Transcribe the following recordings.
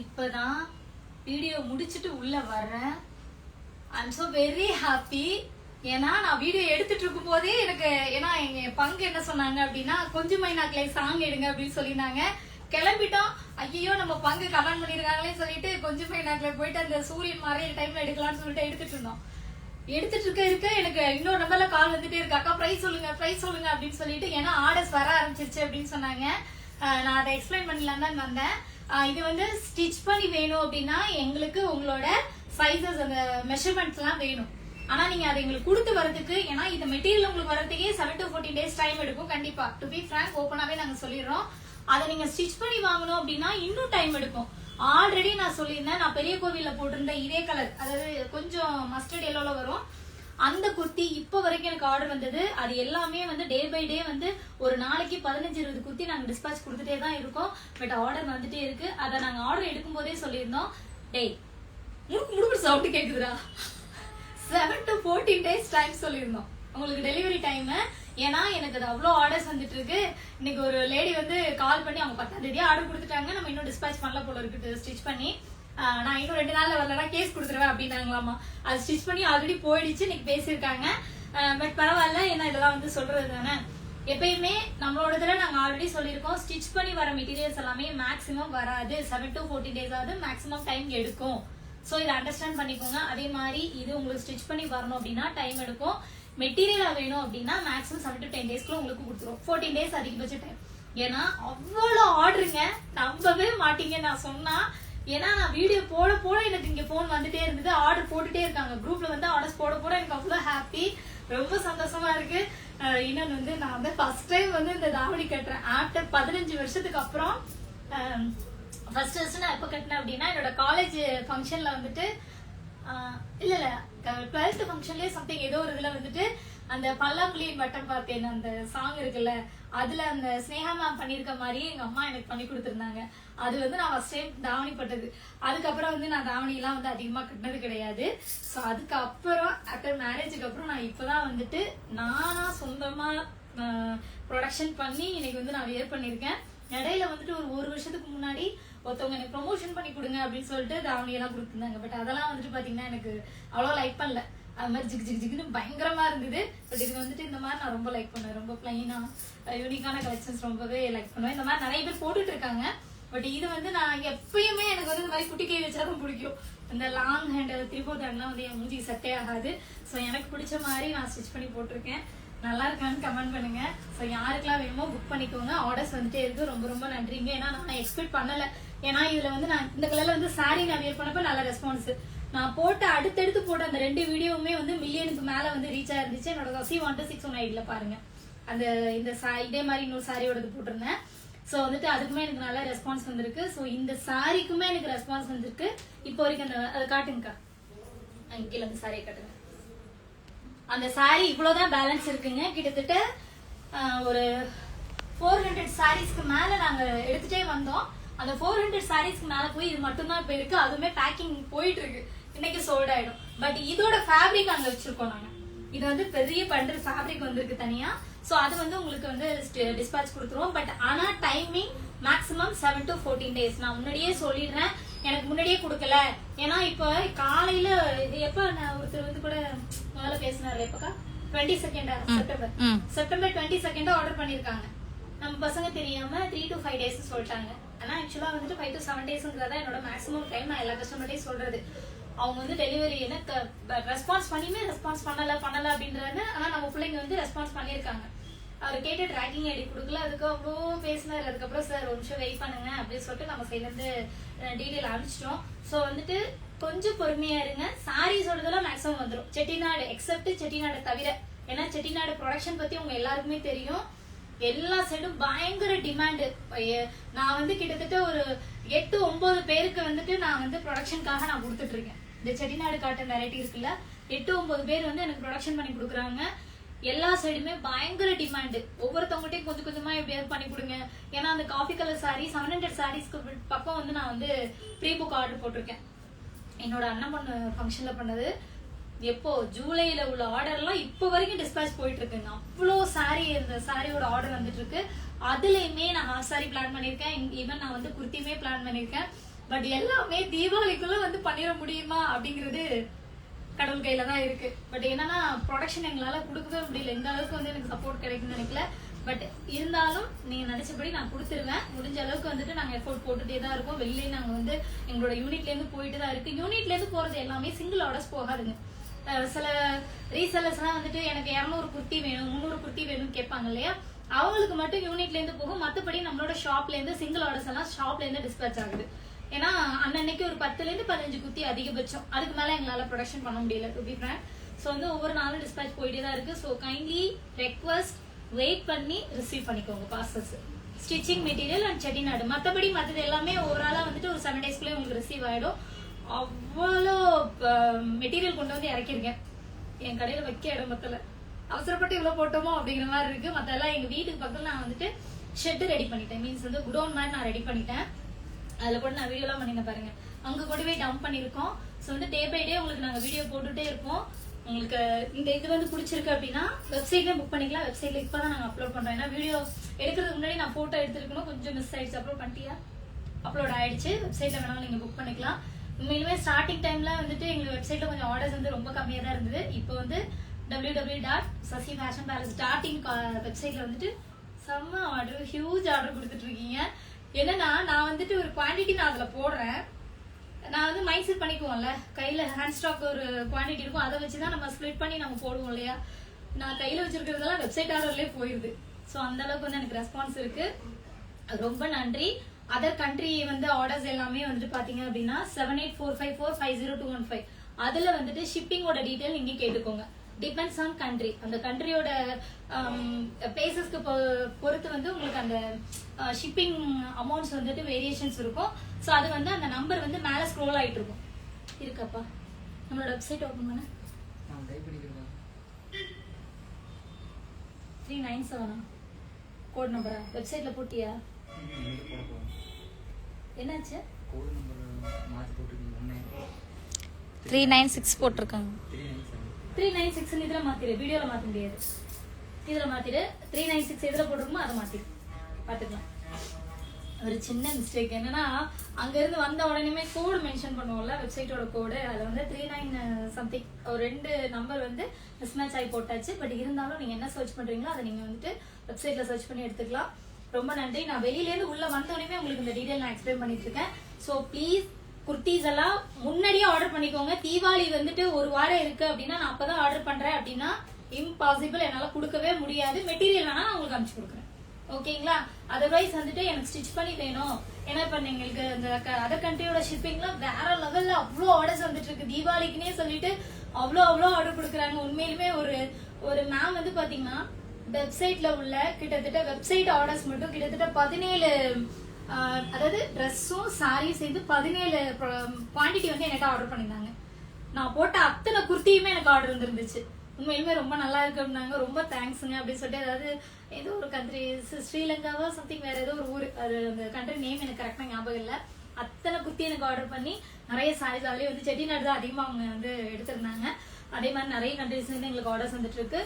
இப்பதான் வீடியோ முடிச்சிட்டு உள்ள வர்றேன். I am so very happy. ஏன்னா நான் வீடியோ எடுத்துட்டு இருக்கும் போதே எனக்கு ஏன்னா எங்க பங்கு என்ன சொன்னாங்க அப்படின்னா கொஞ்சம் மைனாக்களை சாங் எடுங்க அப்படின்னு சொல்லியிருந்தாங்க. கிளம்பிட்டோம். ஐயோ நம்ம பங்கு கமெண்ட் பண்ணிருக்காங்களே சொல்லிட்டு கொஞ்சம் மைனாக்களை போயிட்டு அந்த சூரியன் மறைய டைம்ல எடுக்கலாம்னு சொல்லிட்டு எடுத்துட்டு இருந்தோம். எடுத்துட்டு இருக்க எனக்கு இன்னொரு நம்பர்ல கால் வந்துட்டே இருக்கு. அக்கா பிரைஸ் சொல்லுங்க அப்படின்னு சொல்லிட்டு ஏன்னா ஆர்டர்ஸ் வர ஆரம்பிச்சிருச்சு அப்படின்னு சொன்னாங்க. நான் அதை எக்ஸ்பிளைன் பண்ணலாம் தான் வந்தேன். இது வந்து ஸ்டிச் பண்ணி வேணும் அப்படின்னா எங்களுக்கு உங்களோட சைஸஸ் அந்த மெஷர்மெண்ட்ஸ் எல்லாம் வேணும். ஆனா நீங்க அதை எங்களுக்கு கொடுத்து வரதுக்கு ஏன்னா இந்த மெட்டீரியல் உங்களுக்கு வரதுக்கே 7 to 14 days டைம் எடுக்கும். கண்டிப்பா டு பி ஃபிராங்க் ஓப்பனாவே நாங்க சொல்லிடுறோம். அதை நீங்க ஸ்டிச் பண்ணி வாங்கணும் அப்படின்னா இன்னும் டைம் எடுக்கும். ஆல்ரெடி நான் சொல்லியிருந்தேன், நான் பெரிய கோவில்ல போட்டிருந்த இதே கலர், அதாவது கொஞ்சம் மஸ்டர்ட் எல்லோல வரும் அந்த குர்த்தி இப்ப வரைக்கும் எனக்கு ஆர்டர் வந்தது. அது எல்லாமே வந்து டே பை டே வந்து ஒரு நாளைக்கு 15-20 குர்த்தி நாங்க டிஸ்பாச் கொடுத்துட்டே தான் இருக்கோம். பட் ஆர்டர் வந்துட்டே இருக்கு. அதை நாங்க ஆர்டர் எடுக்கும் போதே சொல்லியிருந்தோம், டேய் முடுக்கு சவுண்ட் கேக்குதுடா, 7 to 14 days டைம் சொல்லியிருந்தோம் உங்களுக்கு டெலிவரி டைம். ஏன்னா எனக்கு அது அவ்வளோ ஆர்டர்ஸ் வந்துட்டு இருக்கு. இன்னைக்கு ஒரு லேடி வந்து கால் பண்ணி அவங்க 10ஆம் தேதியா ஆர்டர் கொடுத்துட்டாங்க, நம்ம இன்னும் டிஸ்பாச் பண்ணல போல இருக்கு ஸ்டிச் பண்ணி. நான் இன்னும் 2 நாள்ல வரலன்னா கேஸ் கொடுத்துருவேன் அப்படின்னாங்களாமா. அது ஸ்டிச் பண்ணி ஆல்ரெடி போயிடுச்சு, இன்னைக்கு பேசியிருக்காங்க. பட் பரவாயில்ல, ஏன்னா இதெல்லாம் வந்து சொல்றது தானே. எப்பயுமே நம்மளோட இதுல நாங்க ஆல்ரெடி சொல்லியிருக்கோம், ஸ்டிச் பண்ணி வர மெட்டீரியல்ஸ் எல்லாமே மேக்ஸிமம் வராது, 7 to 14 days ஆகுது மேக்ஸிமம் டைம் எடுக்கும். சோ இதை அண்டர்ஸ்டாண்ட் பண்ணிக்கோங்க. அதே மாதிரி இது உங்களுக்கு ஸ்டிச் பண்ணி வரணும் அப்படின்னா டைம் எடுக்கும். மெட்டீரியலா வேணும் அப்படின்னா மேக்ஸிமம் 7 to 10 daysக்குள்ள உங்களுக்கு கொடுத்துரும். 14 days அதிகபட்ச டைம். ஏன்னா அவ்வளோ ஆர்டருங்க, நம்பவே மாட்டீங்க நான் சொன்னா. ஏன்னா நான் வீடியோ போட எனக்கு இங்க போன் வந்துட்டே இருந்தது, ஆர்டர் போட்டுட்டே இருக்காங்க. குரூப்ல வந்து ஆர்டர்ஸ் போட எனக்கு அவ்வளவு ஹாப்பி, ரொம்ப சந்தோஷமா இருக்கு. இன்னொன்னு வந்து நான் வந்து ஃபர்ஸ்ட் டைம் வந்து இந்த தாவணி கட்டுறேன் ஆஃப்டர் 15 வருஷத்துக்கு அப்புறம். ஃபர்ஸ்ட் நான் எப்ப கட்டினேன் அப்படின்னா என்னோட காலேஜ் ஃபங்க்ஷன்ல வந்துட்டு இல்ல 12th ஃபங்க்ஷன்லயே சம்திங் ஏதோ ஒரு இதுல வந்துட்டு அந்த பல்லாங்குழியின் வட்டம் பார்த்தேன் அந்த சாங் இருக்குல்ல, அதுல அந்த ஸ்னேகா மேம் பண்ணிருக்க மாதிரி எங்க அம்மா எனக்கு பண்ணி கொடுத்துருந்தாங்க. அது வந்து நான் ஃபர்ஸ்ட் டைம் தாவணி பட்டது. அதுக்கப்புறம் வந்து நான் தாவணி எல்லாம் வந்து அதிகமா கட்டினது கிடையாது. ஸோ அதுக்கப்புறம் ஆஃப்டர் மேரேஜுக்கு அப்புறம் நான் இப்பதான் வந்துட்டு நானா சொந்தமா ப்ரொடக்ஷன் பண்ணி இன்னைக்கு வந்து நான் வியர் பண்ணிருக்கேன். இடையில வந்துட்டு ஒரு வருஷத்துக்கு முன்னாடி ஒருத்தவங்க எனக்கு ப்ரொமோஷன் பண்ணி கொடுங்க அப்படின்னு சொல்லிட்டு தாவணி எல்லாம் கொடுத்துருந்தாங்க. பட் அதெல்லாம் வந்துட்டு பாத்தீங்கன்னா எனக்கு அவ்வளோ லைக் பண்ணல. அது மாதிரி ஜிக்னு பயங்கரமா இருந்தது. பட் இது வந்துட்டு இந்த மாதிரி நான் ரொம்ப லைக் பண்ணுவேன். ரொம்ப பிளைனா யூனிக்கான கலெக்ஷன்ஸ் ரொம்பவே லைக் பண்ணுவேன். இந்த மாதிரி நிறைய பேர் போட்டுட்டு இருக்காங்க. பட் இது வந்து நான் எப்பயுமே எனக்கு வந்து இந்த மாதிரி குட்டி கை வச்சாதான் பிடிக்கும். இந்த லாங் ஹேண்ட் திரிபோதான்லாம் வந்து என் மூஞ்சி செட்டே ஆகாது. ஸோ எனக்கு பிடிச்ச மாதிரி நான் ஸ்டிச் பண்ணி போட்டிருக்கேன். நல்லா இருக்கான்னு கமெண்ட் பண்ணுங்க. ஸோ யாருக்கெல்லாம் வேணுமோ புக் பண்ணிக்கோங்க. ஆர்டர்ஸ் வந்துட்டே இருக்கு. ரொம்ப ரொம்ப நன்றிங்க. ஏன்னா நான் எக்ஸ்பெக்ட் பண்ணல. ஏன்னா இதுல வந்து நான் இந்த கலர்ல வந்து சாரி நான் வியர் பண்ணப்ப நல்ல ரெஸ்பான்ஸ். நான் போட்ட அடுத்தடுத்து போட்ட அந்த 2 வீடியோவுமே வந்து மில்லியனுக்கு மேல வந்து ரீச் ஆயிருந்துச்சு. என்னோட C1261 பாருங்க. அந்த இந்த இதே மாதிரி இன்னொரு சாரியோடது போட்டிருந்தேன். ஸோ வந்துட்டு அதுக்குமே எனக்கு நல்ல ரெஸ்பான்ஸ் வந்திருக்கு. ஸோ இந்த சாரிக்குமே எனக்கு ரெஸ்பான்ஸ் வந்திருக்கு. இப்போ வரைக்கும் அந்த அதை காட்டுங்கக்கா, கீழே அந்த சாரியை காட்டுங்க. அந்த சாரி இவ்வளவுதான் பேலன்ஸ் இருக்குங்க. கிட்டத்தட்ட ஒரு 400 சாரீஸ்க்கு மேல நாங்க எடுத்துட்டே வந்தோம். அந்த 400 சாரீஸ்க்கு மேல போய் இது மட்டும்தான் இப்ப இருக்கு. அதுவுமே பேக்கிங் போயிட்டு இருக்கு. இன்னைக்கு சோல்ட் ஆயிடும். பட் இதோட ஃபேப்ரிக் அங்க வச்சிருக்கோம் நாங்க. இது வந்து பெரிய பண்டல் ஃபேப்ரிக் வந்திருக்கு தனியா. சோ அது வந்து உங்களுக்கு வந்து டிஸ்பாச் கொடுத்துருவோம். பட் ஆனா டைமிங் மேக்ஸிமம் 7 to 14 days. நான் முன்னாடியே சொல்லிடுறேன், எனக்கு முன்னாடியே கொடுக்கல. ஏன்னா இப்ப காலையில இது எப்ப நான் ஒருத்தர் வந்து கூட முதல்ல பேசினாரு எப்பக்கா 22nd செப்டம்பர் 22nd ஆர்டர் பண்ணிருக்காங்க. நம்ம பசங்க தெரியாம 3 to 5 days சொல்லிட்டாங்க. ஆனா ஆக்சுவலா வந்துட்டு 5 to 7 daysங்கிறதா என்னோட மேக்ஸிமம் டைம். நான் எல்லா கஸ்டமர்டையும் சொல்றது. அவங்க வந்து டெலிவரி எனக்கு ரெஸ்பான்ஸ் பண்ணியுமே ரெஸ்பான்ஸ் பண்ணல அப்படின்றது. ஆனா நம்ம பிள்ளைங்க வந்து ரெஸ்பான்ஸ் பண்ணிருக்காங்க. அவர் கேட்ட ட்ராக்கிங் ஐடி கொடுக்கல. அதுக்கு அவ்வளோ பேசினாரு. அதுக்கப்புறம் சார் ஒரு நிமிஷம் வெயிட் பண்ணுங்க அப்படின்னு சொல்லிட்டு நம்ம சைட்ல இருந்து டீடைல் அனுப்பிச்சிட்டோம். ஸோ வந்துட்டு கொஞ்சம் பொறுமையா இருங்க. சாரீஸோடதெல்லாம் மேக்ஸிமம் வந்துடும். செட்டிநாடு எக்ஸப்ட் செட்டிநாடு தவிர. ஏன்னா செட்டிநாடு ப்ரொடக்ஷன் பத்தி உங்க எல்லாருக்குமே தெரியும். எல்லா சைடும் பயங்கர டிமாண்ட். நான் வந்து கிட்டத்தட்ட ஒரு 8-9 பேருக்கு வந்துட்டு நான் வந்து ப்ரொடக்ஷனுக்காக நான் கொடுத்துட்டு இருக்கேன். இந்த செட்டிநாடு காட்டன் வெரைட்டி இருக்குல்ல, 8-9 பேர் வந்து எனக்கு ப்ரொடக்ஷன் பண்ணி கொடுக்குறாங்க. எல்லா சைடுமே பயங்கர டிமாண்ட். ஒவ்வொருத்தவங்ககிட்டயும் கொஞ்சம் கொஞ்சமா எப்படியாவது பண்ணி கொடுங்க. ஏன்னா அந்த காஃபி கலர் சாரி 700 சாரீஸ்க்கு பக்கம் வந்து நான் வந்து ப்ரீ புக் ஆர்டர் போட்டிருக்கேன். என்னோட அண்ணன் பொண்ணு ஃபங்க்ஷன்ல பண்ணது. எப்போ ஜூலைல உள்ள ஆர்டர் எல்லாம் இப்ப வரைக்கும் டிஸ்பாச் போயிட்டு இருக்குங்க. அவ்வளோ சாரி இந்த சாரியோட ஆர்டர் வந்துட்டு இருக்கு. அதுலயுமே நான் ஹாஃப் சாரி பிளான் பண்ணிருக்கேன். ஈவன் நான் வந்து குர்த்தியுமே பிளான் பண்ணிருக்கேன். பட் எல்லாமே தீபாவளிக்குள்ள வந்து பண்ணிட முடியுமா அப்படிங்கிறது கடவுள் கையில தான் இருக்கு. பட் என்னன்னா ப்ரொடக்ஷன் எங்களால கொடுக்கவே முடியல, இந்த அளவுக்கு வந்து எனக்கு சப்போர்ட் கிடைக்கும்னு நினைக்கல. பட் இருந்தாலும் நீங்க நினைச்சபடி நான் கொடுத்துருவேன். முடிஞ்ச அளவுக்கு வந்துட்டு நாங்க எஃபோர்ட் போட்டுட்டே தான் இருக்கோம். வெளியே நாங்க வந்து எங்களோட யூனிட்ல இருந்து போயிட்டு தான் இருக்கு. யூனிட்ல இருந்து போறது எல்லாமே சிங்கிள் ஆர்டர்ஸ் போகாதுங்க. சில ரீசெல்லர்ஸ் எல்லாம் வந்துட்டு எனக்கு 200 குர்த்தி வேணும் 300 குர்த்தி வேணும்னு கேட்பாங்க இல்லையா, அவங்களுக்கு மட்டும் யூனிட்ல இருந்து போகும். மத்தபடி நம்மளோட ஷாப்ல இருந்து சிங்கிள் ஆர்டர்ஸ் எல்லாம் ஷாப்ல இருந்து டிஸ்பேச் ஆகுது. ஏன்னா அன்னைக்கு ஒரு 10ல இருந்து 15 குத்தி அதிகபட்சம், அதுக்கு மேல எங்களால ப்ரொடக்ஷன் பண்ண முடியல டு பி ஃப்ராங்க். சோ வந்து ஒவ்வொரு நாளும் டிஸ்பேச் போயிட்டே தான் இருக்கு. சோ கைண்ட்லி ரெக்வஸ்ட் வெயிட் பண்ணி ரிசீவ் பண்ணிக்கோங்க parcels. Stitching material and Chettinad, மத்தபடி மற்றது எல்லாமே ஓவராலா வந்துட்டு ஒரு 7 டேஸ்க்குள்ளே உங்களுக்கு ரிசீவ் ஆயிடும். அவ்வளோ மெட்டீரியல் கொண்டு வந்து இறக்கிருக்கேன். என் கடையில வைக்க இடம் பத்தல, அவசரப்பட்டு இவ்வளவு போட்டோமோ அப்படிங்கிற மாதிரி இருக்கு. மத்த எல்லாம் எங்க வீட்டுக்கு பக்கத்துல நான் வந்துட்டு ஷெட் ரெடி பண்ணிட்டேன். மீன்ஸ் வந்து குடோன் மாதிரி நான் ரெடி பண்ணிட்டேன். அதுல கூட நான் வீடியோ எல்லாம் பண்ணிருந்தேன் பாருங்க. அங்க கொண்டு போய் டம்ப் பண்ணிருக்கோம். சோ வந்து டே பை டே உங்களுக்கு நாங்க வீடியோ போட்டுட்டே இருப்போம். உங்களுக்கு இந்த இது வந்து பிடிச்சிருக்கு அப்படின்னா வெப்சைட்ல புக் பண்ணிக்கலாம். வெப்சைட்ல இப்பதான் நாங்க அப்லோட் பண்றோம். ஏன்னா வீடியோ எடுக்கிறதுக்கு முன்னாடி நான் போட்டோ எடுத்துருக்கணும், கொஞ்சம் மிஸ் ஆயிடுச்சு. அப்லோட் பண்ணிட்டியா? அப்லோட் ஆயிடுச்சு. வெப்சைட்ல வேணாலும் நீங்க புக் பண்ணிக்கலாம். உண்மையிலுமே ஸ்டார்டிங் டைம்ல வந்துட்டு எங்க வெப்சைட்ல கொஞ்சம் ஆர்டர்ஸ் வந்து ரொம்ப கம்மியா தான் இருந்தது. இப்போ வந்து www.sasifashionpalace.in வெப்சைட்ல வந்துட்டு செம்ம ஆர்டர், ஹியூஜ் ஆர்டர் கொடுத்துட்டு இருக்கீங்க. என்னன்னா நான் வந்துட்டு ஒரு குவான்டிட்டி நான் அதுல போடுறேன். நான் வந்து மைண்ட் செட் பண்ணிக்குவோம்ல, கையில ஹேண்ட் ஸ்டாக் ஒரு குவான்டிட்டி இருக்கும், அதை வச்சுதான் நம்ம ஸ்பிளிட் பண்ணி நம்ம போடுவோம் இல்லையா. நான் கையில வச்சிருக்கிறதெல்லாம் வெப்சைட் ஆர்டர்லயே போயிருது. சோ அந்த அளவுக்கு வந்து எனக்கு ரெஸ்பான்ஸ் இருக்கு, ரொம்ப நன்றி. அதர் கண்ட்ரி வந்து ஆர்டர்ஸ் எல்லாமே வந்துட்டு பாத்தீங்க அப்படின்னா 7845450215 அதுல வந்துட்டு ஷிப்பிங்கோட டீடைல் நீங்க கேட்டுக்கோங்க. டிபெண்ட்ஸ் ஆன் கண்ட்ரி, அந்த கண்ட்ரியோட பிளேசஸ்க்கு பொறுத்து வந்து உங்களுக்கு அந்த ஷிப்பிங் அமௌண்ட்ஸ் வந்துட்டு வேரியேஷன்ஸ் இருக்கும். ஸோ அது வந்து அந்த நம்பர் வந்து மேலே ஸ்க்ரோல் ஆயிட்டு இருக்கும். இருக்கப்பா நம்மளோட வெப்சைட் ஓப்பன் பண்ண 397 கோட் நம்பரா வெப்சைட்ல போட்டியா? என்னாச்சு? 396 போட்டிருக்காங்க. 396 இதுல மாத்திரு, வீடியோல மாத்த முடியாது. இதுல மாத்திரு. 396 எதுல போட்டிருக்குமோ அதை மாத்திரு, பாத்துக்கலாம். ஒரு சின்ன மிஸ்டேக் என்னன்னா, அங்க இருந்து வந்த உடனே கோடு மென்ஷன் பண்ணுவோம்ல, வெப்சைட்டோட கோடு, அதுல வந்து 39 சம்திங் ஒரு 2 நம்பர் வந்து மிஸ்மேட்ச் ஆகி போட்டாச்சு. பட் இருந்தாலும் நீங்க என்ன சர்ச் பண்றீங்களோ அதை நீங்க வந்துட்டு வெப்சைட்ல சர்ச் பண்ணி எடுத்துக்கலாம். ரொம்ப நன்றி. நான் வெளியில இருந்து உள்ள வந்த உடனே உங்களுக்கு இந்த டீடைல் நான் எக்ஸ்பிளைன் பண்ணிட்டு இருக்கேன். சோ ப்ளீஸ் குர்த்திஸ் எல்லாம் முன்னாடியே ஆர்டர் பண்ணிக்கோங்க. தீபாவளி வந்துட்டு ஒரு வாரம் இருக்கு அப்படின்னா நான் அப்பதான் ஆர்டர் பண்றேன் அப்படின்னா இம்பாசிபிள், என்னால கொடுக்கவே முடியாது. மெட்டீரியல் வேணா நான் உங்களுக்கு அனுப்பிச்சு கொடுக்குறேன், ஓகேங்களா? அதர்வைஸ் வந்துட்டு எனக்கு ஸ்டிச் பண்ணி வேணும். ஏன்னா இப்ப எங்களுக்கு இந்த அதர் கண்ட்ரியோட ஷிப்பிங்ல வேற லெவல்ல அவ்வளோ ஆர்டர்ஸ் வந்துட்டு இருக்கு. தீபாவளிக்குன்னே சொல்லிட்டு அவ்வளோ ஆர்டர் கொடுக்குறாங்க. உண்மையிலுமே ஒரு மேம் வந்து பாத்தீங்கன்னா வெப்சைட்ல உள்ள கிட்டத்தட்ட வெப்சைட் ஆர்டர்ஸ் மட்டும் கிட்டத்தட்ட 17 அதாவது ட்ரெஸ்ஸும் சாரியும் சேர்ந்து 17 குவான்டிட்டி வந்து எனக்கு ஆர்டர் பண்ணிருந்தாங்க. நான் போட்ட அத்தனை குர்த்தியுமே எனக்கு ஆர்டர் வந்துருந்துச்சு. உண்மையிலுமே ரொம்ப நல்லா இருக்கு அப்படின்னாங்க. ரொம்ப தேங்க்ஸுங்க அப்படின்னு சொல்லிட்டு, அதாவது ஏதோ ஒரு கண்ட்ரி ஸ்ரீலங்காவா சம்திங் வேற ஏதோ ஒரு ஊர், அது அந்த கண்ட்ரி நேம் எனக்கு கரெக்டா ஞாபகம் இல்லை. அத்தனை குர்த்தி எனக்கு ஆர்டர் பண்ணி நிறைய சாரீஸ், அதுலயே வந்து செட்டிநாடு தான் அதிகமா அவங்க வந்து எடுத்திருந்தாங்க. அதே மாதிரி நிறைய கண்ட்ரிஸ்ல இருந்து எங்களுக்கு ஆர்டர்ஸ் வந்துட்டு இருக்கு.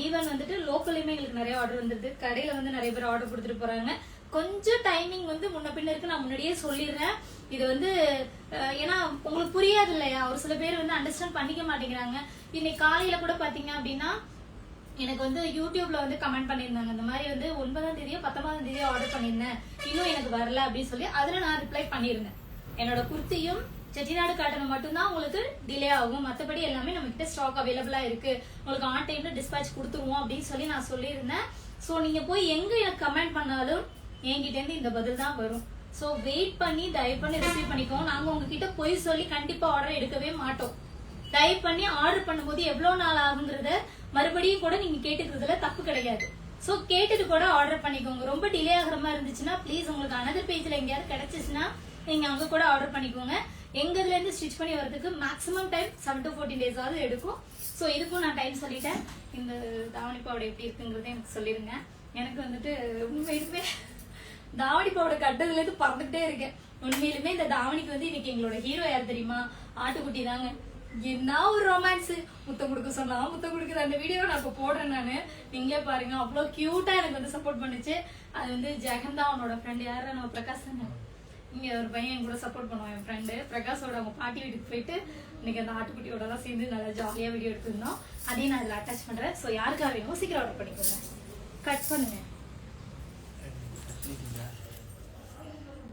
ஈவன் வந்துட்டு லோக்கல்லையுமே எங்களுக்கு நிறைய ஆர்டர் வந்துருக்கு. கடையில வந்து நிறைய பேர் ஆர்டர் கொடுத்துட்டு போறாங்க. கொஞ்சம் டைமிங் வந்து முன்ன பின்ன இருக்கு, நான் முன்னாடியே சொல்லிடுறேன். இது வந்து ஏன்னா உங்களுக்கு புரியாது இல்லையா, ஒரு சில பேர் வந்து அண்டர்ஸ்டாண்ட் பண்ணிக்க மாட்டேங்கிறாங்க. இன்னைக்கு காலையில கூட பாத்தீங்க அப்படின்னா எனக்கு வந்து யூடியூப்ல வந்து கமெண்ட் பண்ணியிருந்தாங்க, இந்த மாதிரி வந்து 9ஆம் தேதியோ 19ஆம் தேதியோ ஆர்டர் பண்ணியிருந்தேன், இன்னும் எனக்கு வரல அப்படின்னு சொல்லி. அதுல நான் ரிப்ளை பண்ணிருந்தேன், என்னோட குர்த்தியும் செட்டிநாடு காட்டன் மட்டும்தான் உங்களுக்கு டிலே ஆகும், மற்றபடி எல்லாமே நம்ம கிட்ட ஸ்டாக் அவைலபிளா இருக்கு, உங்களுக்கு ஆன் டைம்ல டிஸ்பேச் கொடுத்துருவோம் அப்படின்னு சொல்லி நான் சொல்லியிருந்தேன். சோ நீங்க போய் எங்க எனக்கு கமெண்ட் பண்ணாலும் என்கிட்ட இருந்து இந்த பதில் தான் வரும். சோ வெயிட் பண்ணி தயவு பண்ணி ரிசீவ் பண்ணிக்கோங்க. நாங்க உங்ககிட்ட போய் சொல்லி கண்டிப்பா ஆர்டர் எடுக்கவே மாட்டோம். தயவு பண்ணி ஆர்டர் பண்ணும்போது எவ்வளவு நாள் ஆகுங்கிறத மறுபடியும் கூட நீங்க கேட்டுக்கிறதுல தப்பு கிடையாது. சோ கேட்டுட்டு கூட ஆர்டர் பண்ணிக்கோங்க. ரொம்ப டிலே ஆகிற மாதிரி இருந்துச்சுன்னா ப்ளீஸ் உங்களுக்கு அனதர் பேஜ்ல எங்கேயாவது கிடைச்சிச்சுன்னா நீங்க அங்க கூட ஆர்டர் பண்ணிக்கோங்க. எங்க இதுல இருந்து ஸ்டிச் பண்ணி வரதுக்கு மேக்ஸிமம் டைம் 7 to 14 days ஆகுது எடுக்கும். சோ இதுக்கும் நான் டைம் சொல்லிட்டேன். இந்த தாவணி பாவடை எப்படி இருக்குங்கிறத எனக்கு சொல்லிருங்க. எனக்கு வந்துட்டு உண்மையிலுமே தாவணி பாவடை கட்டதுல இருந்து பறந்துகிட்டே இருக்கேன். உண்மையிலுமே இந்த தாவணிக்கு வந்து இன்னைக்கு எங்களோட ஹீரோ யார் தெரியுமா? ஆட்டுக்குட்டி தாங்க. என்ன ஒரு ரொமான்ஸ், முத்தம் கொடுக்க சொன்னா முத்தம் கொடுக்குற அந்த வீடியோ நான் இப்ப போடுறேன். நானு நீங்களே பாருங்க, அவ்வளவு கியூட்டா எனக்கு வந்து சப்போர்ட் பண்ணுச்சு. அது வந்து ஜெகந்தா அவனோட ஃப்ரெண்ட், யாரு நம்ம பிரகாஷ் இங்க ஒரு பையன் என் கூட சப்போர்ட் பண்ணுவான், என் ஃப்ரெண்டு பிரகாஷோட அவங்க பாட்டி வீட்டுக்கு போயிட்டு இன்னைக்கு அந்த ஆட்டுக்குட்டியோட எல்லாம் சேர்ந்து நல்லா ஜாலியா வீடியோ எடுத்திருந்தோம். அதையும் நான் இதுல அட்டாச் பண்றேன். ஸோ யாருக்காக வேணுமோ சீக்கிரம் ஆர்டர் பண்ணிக்கோங்க. கட் பண்ணுங்க.